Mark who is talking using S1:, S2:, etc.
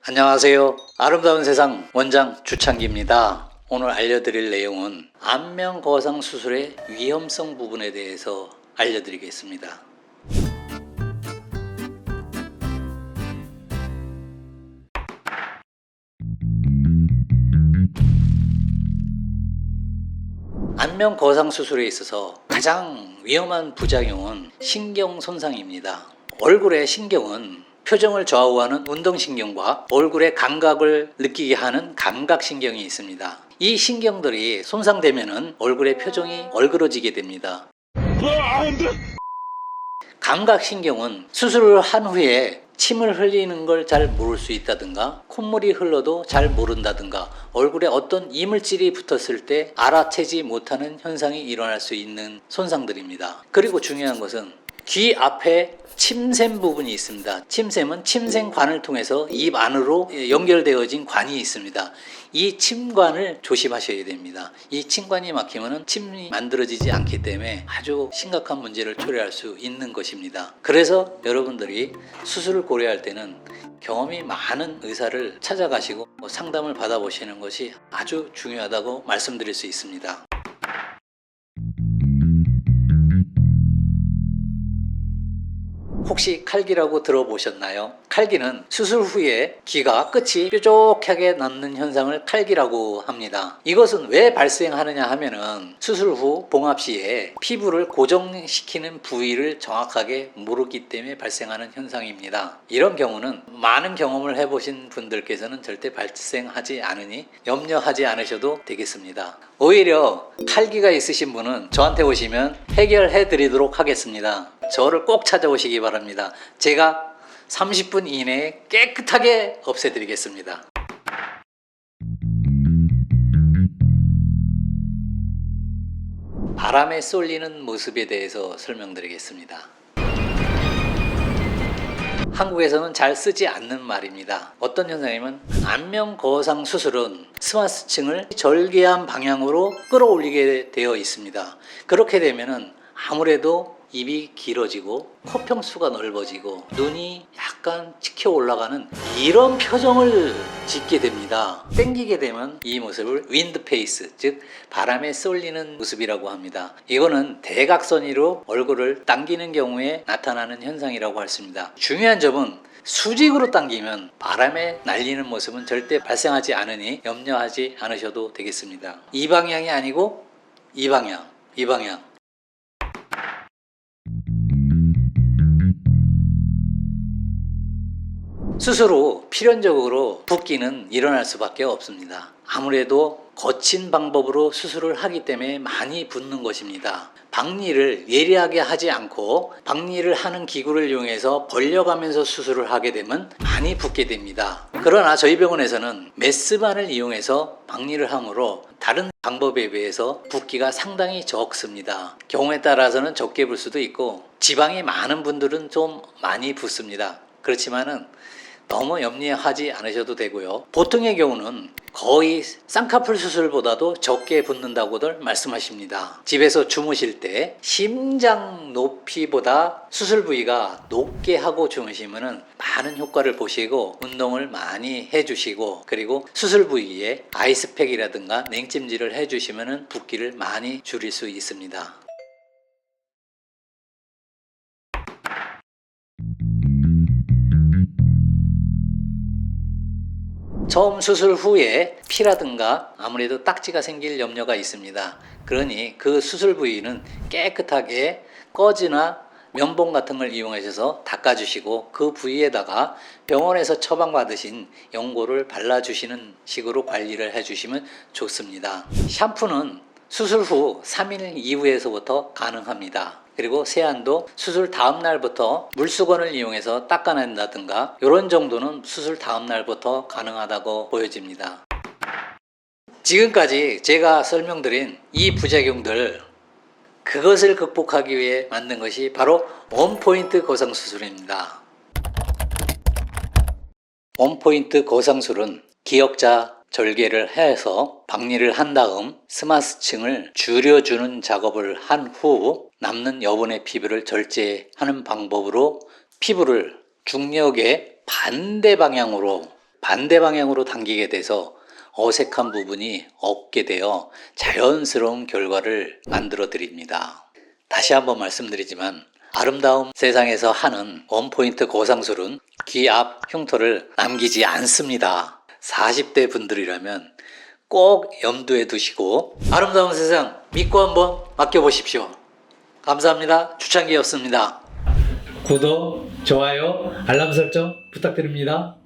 S1: 안녕하세요. 아름다운 세상 원장 주창기입니다. 오늘 알려드릴 내용은 안면 거상 수술의 위험성 부분에 대해서 알려드리겠습니다. 안면 거상 수술에 있어서 가장 위험한 부작용은 신경 손상입니다. 얼굴의 신경은 표정을 좌우하는 운동신경과 얼굴의 감각을 느끼게 하는 감각신경이 있습니다. 이 신경들이 손상되면 얼굴의 표정이 얼그러지게 됩니다. 감각신경은 수술을 한 후에 침을 흘리는 걸 잘 모를 수 있다든가 콧물이 흘러도 잘 모른다든가 얼굴에 어떤 이물질이 붙었을 때 알아채지 못하는 현상이 일어날 수 있는 손상들입니다. 그리고 중요한 것은 귀 앞에 침샘 부분이 있습니다. 침샘은 침샘관을 통해서 입 안으로 연결되어진 관이 있습니다. 이 침관을 조심하셔야 됩니다. 이 침관이 막히면 침이 만들어지지 않기 때문에 아주 심각한 문제를 초래할 수 있는 것입니다. 그래서 여러분들이 수술을 고려할 때는 경험이 많은 의사를 찾아가시고 상담을 받아보시는 것이 아주 중요하다고 말씀드릴 수 있습니다. 혹시 칼기라고 들어보셨나요? 칼기는 수술 후에 귀가 끝이 뾰족하게 남는 현상을 칼기라고 합니다. 이것은 왜 발생하느냐 하면은 수술 후 봉합 시에 피부를 고정시키는 부위를 정확하게 모르기 때문에 발생하는 현상입니다. 이런 경우는 많은 경험을 해보신 분들께서는 절대 발생하지 않으니 염려하지 않으셔도 되겠습니다. 오히려 칼기가 있으신 분은 저한테 오시면 해결해 드리도록 하겠습니다. 저를 꼭 찾아오시기 바랍니다. 제가 30분 이내에 깨끗하게 없애드리겠습니다. 바람에 쏠리는 모습에 대해서 설명드리겠습니다. 한국에서는 잘 쓰지 않는 말입니다. 어떤 현상이면 안면 거상 수술은 스마스층을 절개한 방향으로 끌어올리게 되어 있습니다. 그렇게 되면은 아무래도 입이 길어지고 코평수가 넓어지고 눈이 약간 치켜 올라가는 이런 표정을 짓게 됩니다. 땡기게 되면 이 모습을 윈드 페이스, 즉 바람에 쏠리는 모습이라고 합니다. 이거는 대각선으로 얼굴을 당기는 경우에 나타나는 현상이라고 할 수 있습니다. 중요한 점은 수직으로 당기면 바람에 날리는 모습은 절대 발생하지 않으니 염려하지 않으셔도 되겠습니다. 이 방향이 아니고 이 방향. 수술 후 필연적으로 붓기는 일어날 수밖에 없습니다. 아무래도 거친 방법으로 수술을 하기 때문에 많이 붓는 것입니다. 박리를 예리하게 하지 않고 박리를 하는 기구를 이용해서 벌려가면서 수술을 하게 되면 많이 붓게 됩니다. 그러나 저희 병원에서는 메스만을 이용해서 박리를 하므로 다른 방법에 비해서 붓기가 상당히 적습니다. 경우에 따라서는 적게 붓을 수도 있고 지방이 많은 분들은 좀 많이 붓습니다. 그렇지만은 너무 염려하지 않으셔도 되고요. 보통의 경우는 거의 쌍꺼풀 수술보다도 적게 붓는다고들 말씀하십니다. 집에서 주무실 때 심장 높이보다 수술 부위가 높게 하고 주무시면 많은 효과를 보시고 운동을 많이 해주시고 그리고 수술 부위에 아이스팩이라든가 냉찜질을 해주시면 붓기를 많이 줄일 수 있습니다. 처음 수술 후에 피라든가 아무래도 딱지가 생길 염려가 있습니다. 그러니 그 수술 부위는 깨끗하게 꺼지나 면봉 같은 걸 이용하셔서 닦아주시고 그 부위에다가 병원에서 처방받으신 연고를 발라주시는 식으로 관리를 해주시면 좋습니다. 샴푸는 수술 후 3일 이후에서부터 가능합니다. 그리고 세안도 수술 다음 날부터 물수건을 이용해서 닦아낸다든가 이런 정도는 수술 다음 날부터 가능하다고 보여집니다. 지금까지 제가 설명드린 이 부작용들 그것을 극복하기 위해 만든 것이 바로 원포인트 거상수술입니다. 원포인트 거상술은 기역자 절개를 해서 박리를 한 다음 스마스층을 줄여주는 작업을 한 후 남는 여분의 피부를 절제하는 방법으로 피부를 중력의 반대 방향으로 반대 방향으로 당기게 돼서 어색한 부분이 없게 되어 자연스러운 결과를 만들어 드립니다. 다시 한번 말씀드리지만 아름다움 세상에서 하는 원포인트 고상술은 귀 앞 흉터를 남기지 않습니다. 40대 분들이라면 꼭 염두에 두시고 아름다운 세상 믿고 한번 맡겨보십시오. 감사합니다. 주창기였습니다. 구독, 좋아요, 알람 설정 부탁드립니다.